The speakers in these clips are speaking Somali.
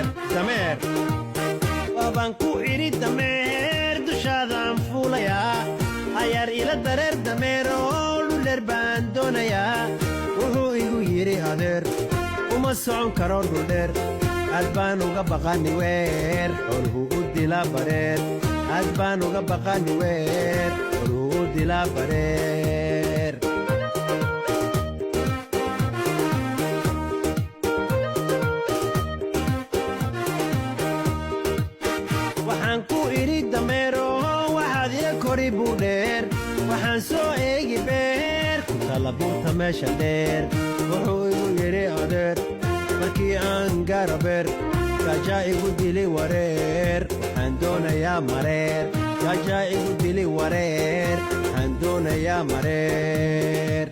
dameer waabaan ku idhi dameer dushaadaan fuulayaa ayaar ila dareer dameeroo dhuldheer baan doonayaa wuxuu igu yidhi adeer uma socon karo dhuldheer aad baan uga baqani weer xolhu u dilaa bareer aad baan uga baqani weer xolhu u dilaa bareer waxaan ku idhi dameero waxaad ila kori buu dheer waxaan soo eegi beer ku tala buurta meesha dheer wuxuu igu yidhi adeer markii aan gaara beer gaajaa igu dili wareer waxaan doonayaa mareer gaajaa igu dili wareer waxaan doonayaa mareer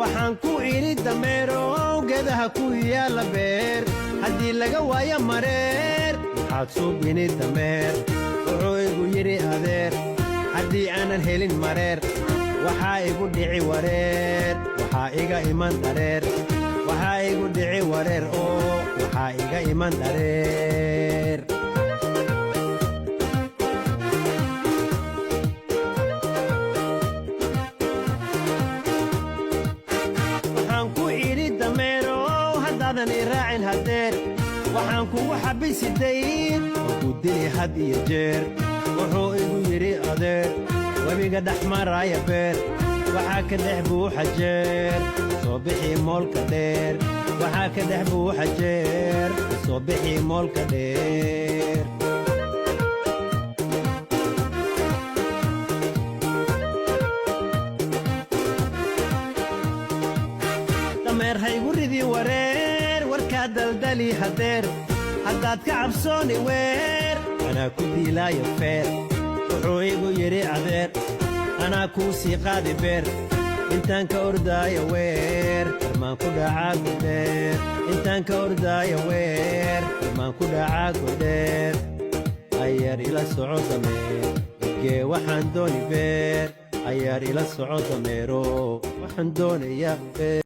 waxaan ku idhi dameero geedaha ku yaalla beer haddii laga waayo mareer waxaad suubini dameer wuxuu igu yidhi adeer haddii aanan helin mareer waxaa igu dhici wareer waxaa iga iman dhareer waxaa igu dhici wareer oo waxaa iga iman dhareer haddaadan i raacin hadeer waxaan kugu xabisi dayn oo ku dili had iyo jeer wuxuu igu yidhi adeer webiga dhex maraaya beer waxaa ka dhex buuxa jeer soo bixii moolka dheer waxaa ka dhex buuxa jeer soo bixii moolka dheer dameer haygu ridi wareer warkaa daldali hadeer haddaad ka cabsooni weer anaa ku diilaayo feer wuxuu igu yidhi adeer anaa kuu sii qaadi beer intaan ka ordaayo weer irmaan ku dhacaa godheer intaan ka ordaayo weer irmaan ku dhacaa godheer ayaar ila soco dameer igee waxaan dooni beer ayaar ila soco dameero waxaan doonayaa beer